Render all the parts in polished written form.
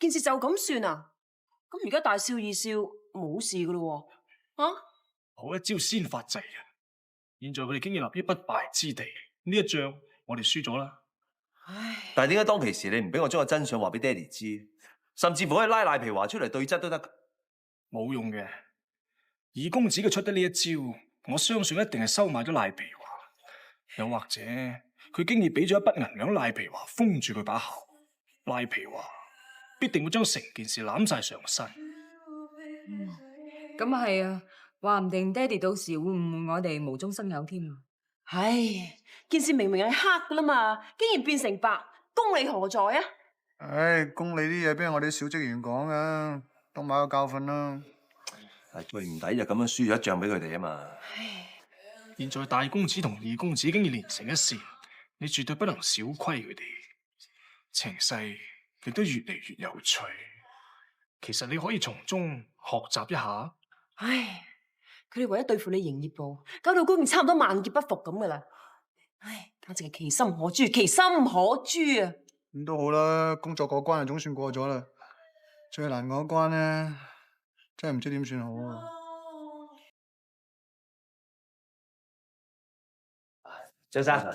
件事就咁算啊？咁而家大笑二笑冇事噶咯喎，啊？好一招先發制人。現在佢哋經已立於不敗之地，呢一仗我哋輸咗啦。唉，但係點解當其時你唔俾我將個真相話俾爹哋知，甚至乎可以拉賴皮華出嚟對質都得？冇用嘅，二公子嘅出得呢一招，我相信一定係收買咗賴皮華，又或者佢經已俾咗一筆銀兩賴皮華封住佢把口，賴皮華必定會將成件事攬晒上身。咁啊係啊，話唔定爹哋到時會誤會我哋無中生有添啊！唉，件事明明係黑噶啦嘛，竟然變成白，公理何在啊？唉，公理啲嘢邊係我哋啲小職員講噶，當買個教訓啦。喂，唔抵就咁樣輸咗一仗俾佢哋啊嘛。現在大公子同二公子經已連成一線，你絕對不能小虧佢哋。情勢亦都越嚟越有趣，其實你可以從中學習一下。唉，佢哋為咗對付你營業部，搞到居然差唔多萬劫不復咁噶啦！唉，簡直係其心可誅，其心可誅啊！咁都好啦，工作嗰關就總算過咗啦。最難嗰關咧，真係唔知點算好啊！張生，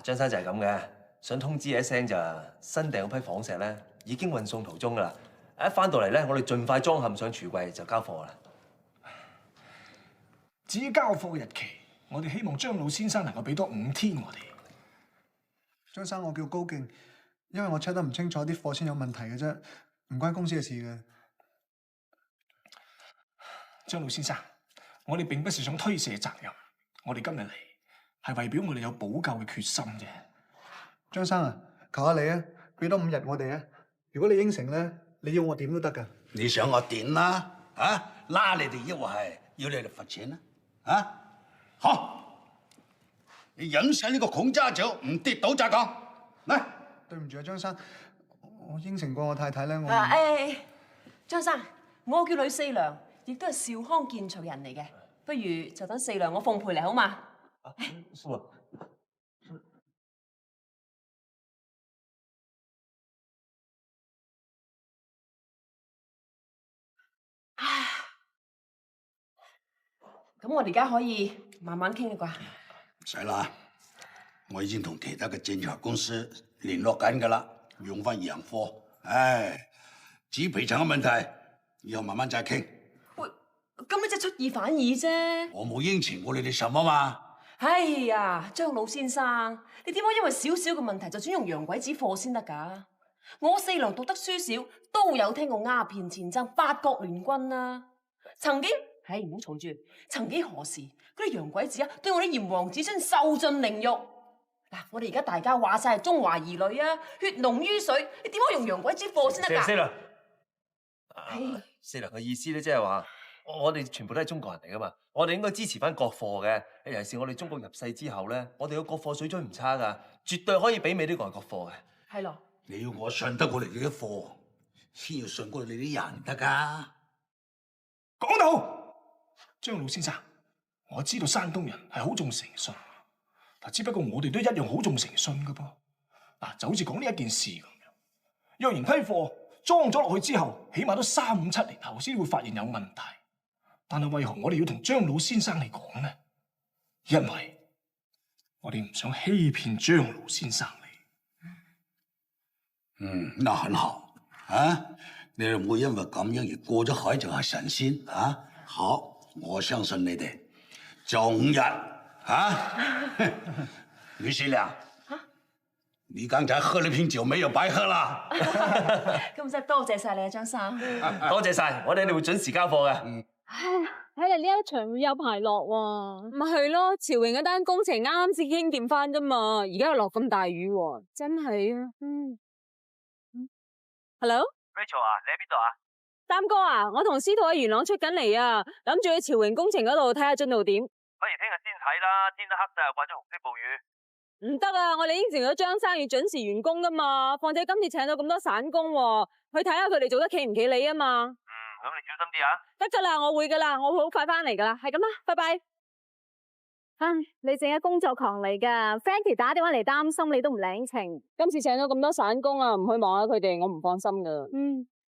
張生就係咁嘅，想通知一聲咋，新訂嗰批仿石咧已經運送途中噶啦。一翻到嚟咧，我哋盡快裝嵌上櫥櫃就交貨啦。至於交貨日期，我哋希望張老先生能夠俾多5天我哋。張生，我叫高敬，因為我 check 得唔清楚啲貨先有問題嘅啫，唔關公司嘅事嘅。張老先生，我哋並不是想推卸責任，我哋今日嚟係為表我哋有補救嘅決心啫。張生啊，求下你啊，俾多5日我哋啊！如果你應承咧，你要我點都得噶。你想我點啦？啊，拉你哋抑或係要你哋罰錢啦？啊，好，你影上呢個孔家酒唔跌倒再講。嚟，對唔住啊，張生，我應承過我太太咧，我張生，我叫呂四娘，亦都係兆康建材人嚟嘅，不如就等四娘我奉陪嚟好嘛？咁我哋而家可以慢慢傾啦啩？唔使啦，我已經同其他嘅建材公司聯絡緊㗎啦，用翻洋貨。唉，至於賠償嘅問題，以後慢慢再傾。喂，咁你即係出爾反爾啫？我冇應承過你哋什麼嘛？哎呀，張老先生，你點解因為少少嘅問題就轉用洋鬼子貨先得㗎？我四娘讀得書少，都有聽過鴉片戰爭、八國聯軍啊。曾經，唉，唔好嘈住。曾幾何時，嗰啲洋鬼子啊，對我哋炎黃子孫受盡凌辱。嗱，我哋而家大家話晒係中華兒女啊，血濃於水，你點可以用洋鬼子貨先得㗎？四娘，四娘嘅意思咧，即係話我哋全部都係中國人嚟噶嘛，我哋應該支持翻國貨嘅。尤其是我哋中國入世之後咧，我哋嘅國貨水準唔差噶，絕對可以媲美啲外國貨嘅。係咯。你要我信得過你哋啲貨，先要信過你啲人得㗎。講到張老先生，我知道山東人係好重誠信，嗱，只不過我哋都一樣好重誠信噶噃。嗱，就好似講呢一件事咁樣，若然批貨裝咗落去之後，起碼都3、5、7年後先會發現有問題。但係為何我哋要同張老先生嚟講呢？因為我哋唔想欺騙張老先生你。那很好啊！你哋唔會因為咁樣而過咗海就係神仙啊！好，我相信你哋。就5日啊！呂四娘，你剛才喝了瓶酒，沒有白喝啦。咁真係多謝晒你啊，張生。多謝晒，我哋一定會準時交貨嘅。唉，睇嚟呢一場會有排落喎。咪係咯，朝榮嗰單工程啱啱先傾掂翻啫嘛，而家又落咁大雨喎，真係啊。Hello，Rachel 啊，你喺邊度啊？三哥啊，我同司徒喺元朗出緊嚟啊，諗住去朝榮工程嗰度睇下進度點。不如聽日先睇啦，天都黑晒又掛咗紅色暴雨。唔得啊，我哋應承咗張生要準時完工噶嘛，況且今次請咗咁多散工喎，去睇下佢哋做得企唔企理啊嘛。咁你小心啲啊。得噶啦，我會噶啦，我會好快翻嚟噶啦，係咁啦，拜拜。你淨係工作狂嚟噶 ，Frankie 打電話嚟擔心你都唔領情。今次請咗咁多散工啊，唔去望下佢哋，我唔放心噶。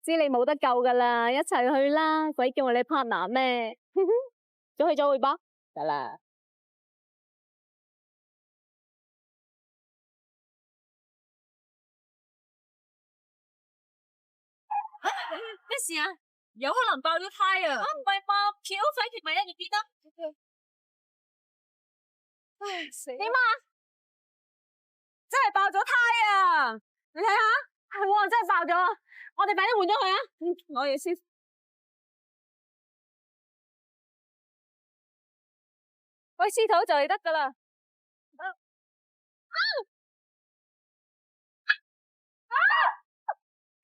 知你冇得救噶啦，一齊去啦，鬼叫我你 partner 咩？早去早會吧，得啦。咩事啊？有可能爆咗胎啊！唔係爆，Frankie 咪一月結得。唉，死！點啊？真係爆咗胎啊！你睇下，係喎，真係爆咗啊！我哋快啲換咗佢啊！攞嘢先。喂，司徒就嚟得噶啦。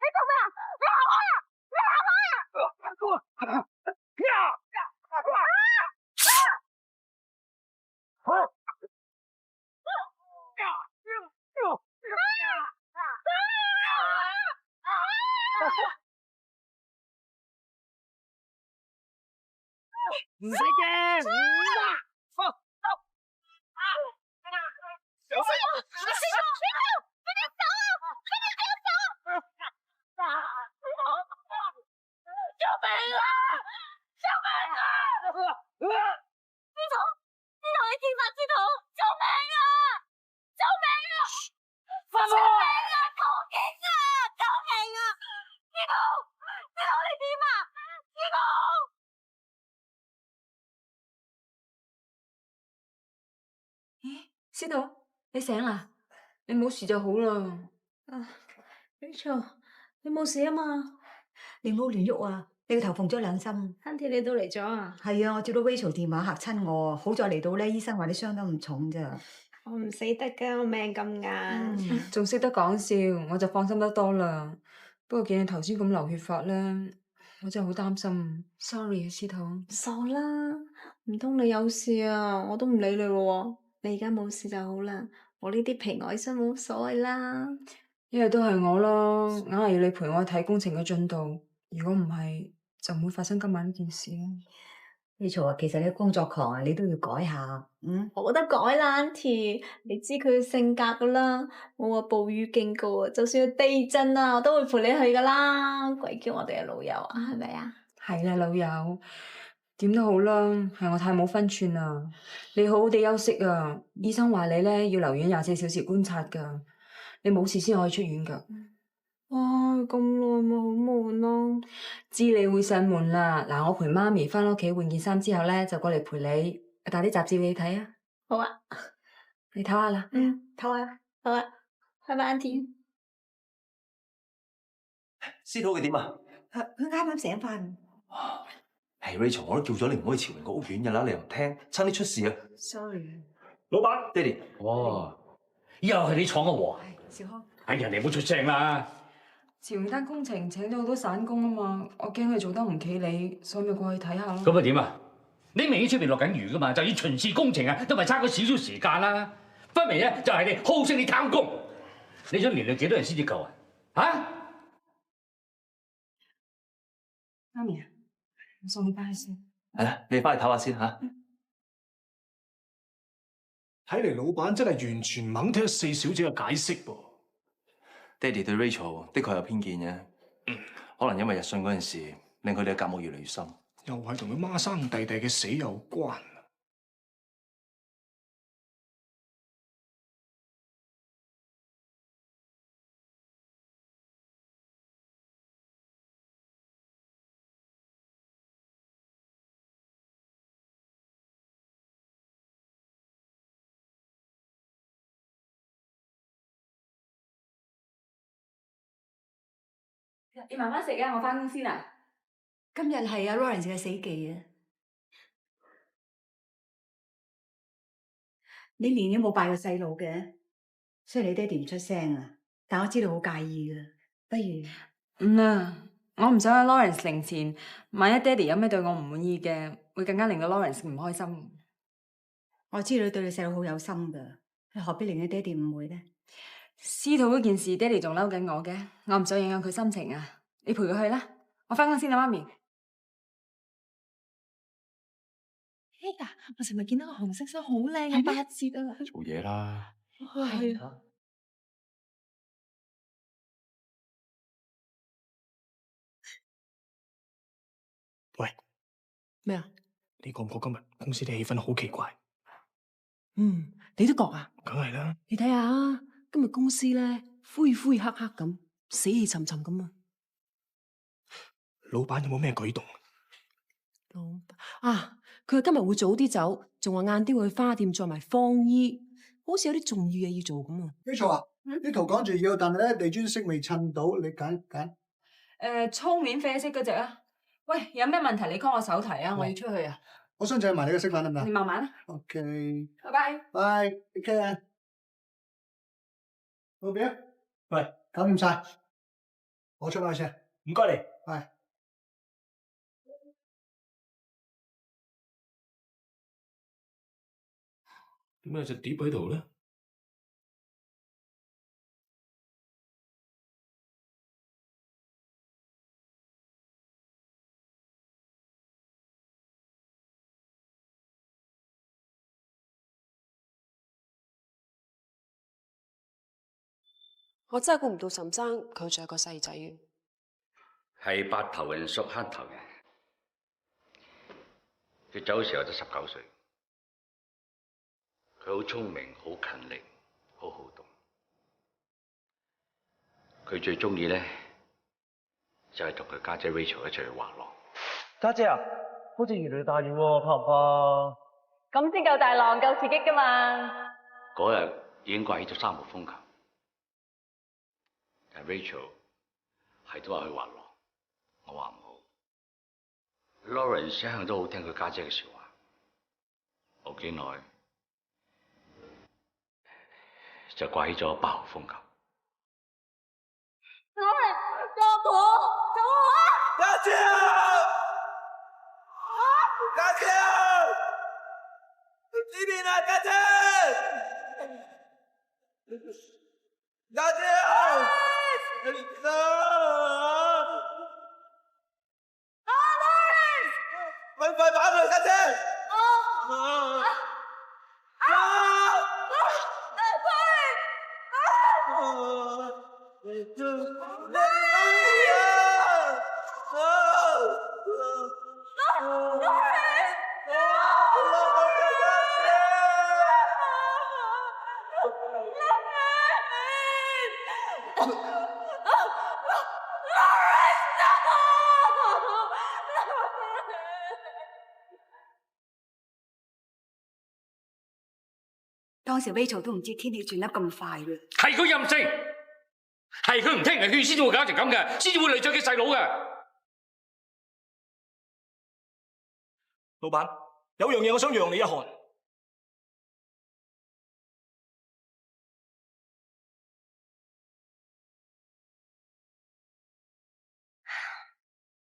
你做咩啊？你行開啊！你行開啊！唔使驚，司徒，你醒啦？你冇事就好啦。Rachel，你冇事啊嘛？你唔好亂喐啊！你個頭縫咗2針。Auntie 你都嚟咗啊？係啊，我接到 Rachel 電話嚇親我，好在嚟到咧，醫生話你傷得唔重咋。我唔死得㗎，我命咁硬。仲識得講笑，我就放心得多啦。不過見你頭先咁流血法咧，我真係好擔心。Sorry 啊，司徒。傻啦，唔通你有事啊？我都唔理你咯。你而家冇事就好啦，我呢啲皮外傷冇所謂啦。一日都係我咯，硬係要你陪我睇工程嘅進度。如果唔係，就唔會發生今晚呢件事啦。Rachel啊，其實你工作狂啊，你都要改下。我覺得改啦 ，Auntie，你知佢嘅性格噶啦。我話暴雨警告啊，就算有地震啊，我都會陪你去噶啦。鬼叫我哋係老友啊，係咪啊？係啦，老友。點都好啦，係我太冇分寸啦。你好好地休息啊，醫生話你咧要留院24小時觀察噶，你冇事先可以出院噶。哇，咁耐咪好悶咯。知你會上門啦，嗱，我陪媽咪返屋企換件衫之後咧，就過嚟陪你，帶啲雜誌俾你睇啊。好啊，你唞下啦。唞下，好啊，拜拜，Auntie。司徒佢點啊？佢啱啱醒返。係 Rachel，我都叫咗你唔可以朝人個屋苑噶啦，你又唔聽，差啲出事啊 ！Sorry， 老闆，爹哋。哦，又係你闖嘅禍。小康。哎呀，你唔好出聲啦！潮榮單工程請咗好多散工啊嘛，我驚佢做得唔企理，所以咪過去睇下咯。咁啊點啊？你明顯出邊落緊雨噶嘛，就要巡視工程啊，都咪差嗰少少時間啦。分明咧就係你好勝你貪功，你想連累幾多人先至夠啊？啊？媽咪啊！我送你翻去先。係啦，你翻去唞下先吓。睇嚟老闆真係完全唔肯聽4小姐嘅解釋噃。爹哋對 Rachel 的確有偏見嘅，可能因為日訊嗰陣事，令佢哋嘅隔膜越嚟越深。又係同佢孖生弟弟嘅死有關。你慢慢食啊，我翻工先啦。今日係阿 Lawrence 嘅死忌啊！你年都冇拜過細路嘅，雖然你爹哋唔出聲啊，但我知道好介意噶。不如唔啦，我唔想喺 Lawrence 靈前，萬一爹哋有咩對我唔滿意嘅，會更加令到 Lawrence 唔開心。我知道你對你細路好有心噶，你何必令你爹哋誤會咧？司徒嗰件事，爹哋仲嬲緊我嘅，我唔想影響佢心情啊！你陪佢去啦，我翻工先啦，媽咪。呀，我尋日見到個紅色衫好靚啊，8折啊！做嘢啦。係啊。喂，咩啊？你覺唔覺今日公司啲氣氛好奇怪？你都覺啊？梗係啦。你睇下啊，今日公司咧灰灰黑黑咁，死氣沉沉咁啊！老闆有冇咩舉動？老闆啊，佢話今日會早啲走，仲話晏啲會去花店做埋方衣，好似有啲重要嘢要做咁啊？Rachel 啊，啲圖趕住要，但係咧地磚色未襯到，你揀。粗面啡色嗰隻啊！喂，有咩問題你 call 我手提啊，我要出去啊。我想借埋你嘅色板得唔得？你慢慢啦。OK。拜拜。拜 ，take care。老表，喂，搞掂晒，我出去先。唔該你。係。點解有隻碟喺度咧？我真係估唔到岑生佢仲有個細仔嘅。係白頭人屬黑頭人，佢走嘅時候得19歲。佢好聰明，好勤力，好好動。佢最中意咧就係同佢家姐 Rachel 一齊去滑浪。家姐啊，好似越嚟越大雨喎，怕唔怕？咁先夠大浪，夠刺激噶嘛！嗰日已經掛起咗3號風球，但 Rachel 係都話去滑浪，我話唔好。Lawrence 一向都好聽佢家姐嘅説話，冇幾耐就掛起咗8號風球。救我啊！家姐啊！家姐啊！呢邊啊，家姐！家姐啊！搵快把佢，家姐！當時 Rachel 都唔知天氣轉得咁快嘅。係佢任性，係佢唔聽人勸先至會搞成咁嘅，先至會累咗佢細佬嘅。老闆，有樣嘢我想讓你一看。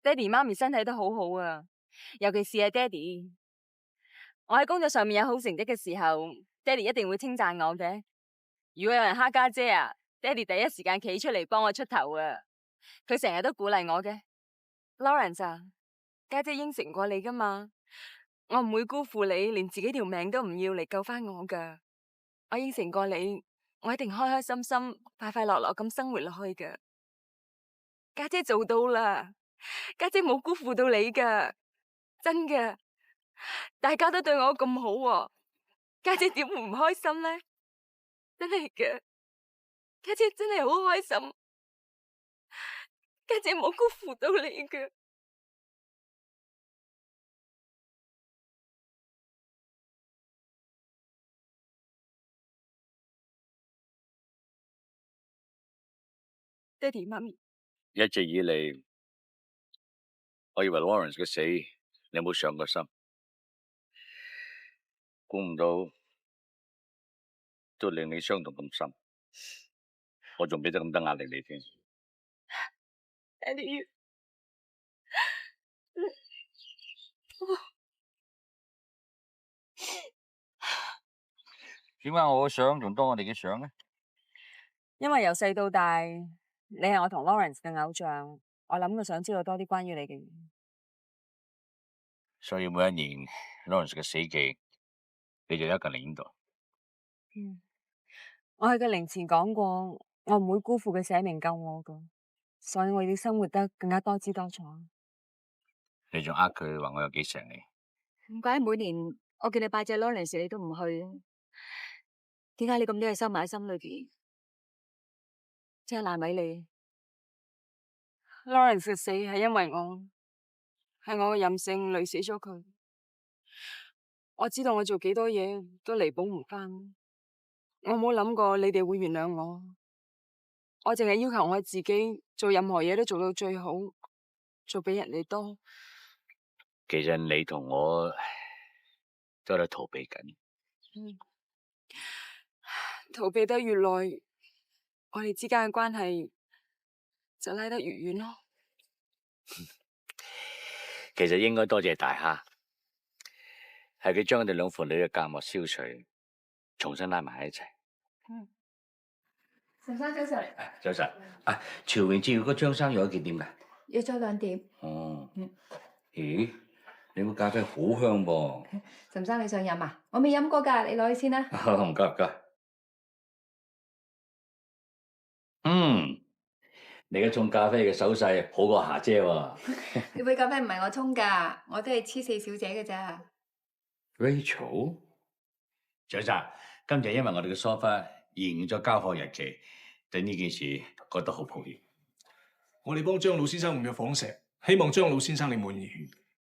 爹哋媽咪身體都好好啊，尤其是係爹哋。我喺工作上面有好成績嘅時候，爹哋一定會稱讚我嘅。如果有人蝦家姐啊，爹哋第一時間企出嚟幫我出頭啊！佢成日都鼓勵我嘅。Lawrence 啊，家姐應承過你噶嘛，我唔會辜負你，連自己條命都唔要嚟救翻我噶。我應承過你，我一定開開心心、快快樂樂咁生活落去噶。家姐做到啦，家姐冇辜負到你噶，真嘅。大家都對我咁好喎，家姐點會唔開心呢？真係嘅，家姐真係好開心，家姐冇辜負到你嘅。爹哋媽咪，一直以嚟，我以為 Lawrence 嘅死你冇上過心，估唔到都令你傷痛咁深，我仲俾咗咁多壓力你添。爹哋，點解我嘅相仲多我哋嘅相呢？因為由細到大，你係我同 Lawrence 嘅偶像，我諗佢想知道多啲關於你嘅嘢。所以每一年 Lawrence 嘅死忌，你就一個人喺度。我喺個靈前講過，我唔會辜負佢寫明救我噶，所以我要生活得更加多姿多彩。你仲呃佢話我有幾錫你？唔怪每年我叫你拜祭 Lawrence 你都唔去，點解你咁多嘢收埋喺心裏邊？真係難為你。Lawrence 嘅死係因為係我嘅任性累死咗佢。我知道我做幾多嘢都彌補唔翻，我冇諗過你哋會原諒我。我淨係要求我自己做任何嘢都做到最好，做比人哋多。其實你同我都喺度逃避緊。逃避得越耐，我哋之間嘅關係就拉得越遠咯。其實應該多謝大蝦，係佢將我哋兩父女嘅隔膜消除，重新拉埋一齊。陳生早晨。早晨。啊，朝榮節嗰張生約幾點㗎？約咗2點。哦。咦？你個咖啡好香噃。陳生你想飲啊？我未飲過㗎，你攞去先啦。唔該唔該。你嘅沖咖啡嘅手勢好過霞姐喎。呢杯咖啡唔係我沖㗎，我都係黐四小姐嘅咋。Rachel， 張生，今日因為我哋嘅疏忽延誤咗交貨日期，對呢件事覺得好抱歉。我哋幫張老先生換咗仿石，希望張老先生你滿意。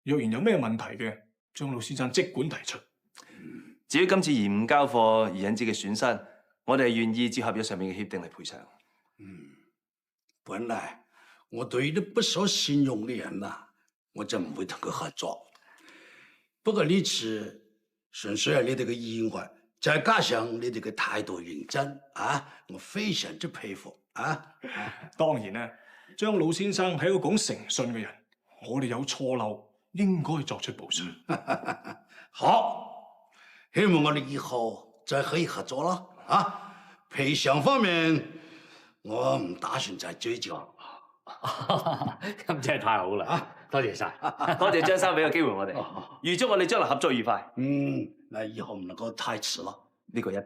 若然有咩問題嘅，張老先生即管提出。至於今次延誤交貨而引致嘅損失，我哋係願意照合約上面嘅協定嚟賠償。本來我對於啲不守信用嘅人我就唔會同佢合作。不過呢次純粹係你哋嘅意外，再加上你哋嘅態度認真我非常之佩服當然啦，張老先生係一個講誠信嘅人，我哋有錯漏應該作出補償。好，希望我哋以後再可以合作啦賠償方面，我唔打算再追究。咁真係太好啦！多謝晒，多謝張生俾個機會我哋，預祝我哋將來合作愉快。那以後唔能夠太遲咯。呢個一定。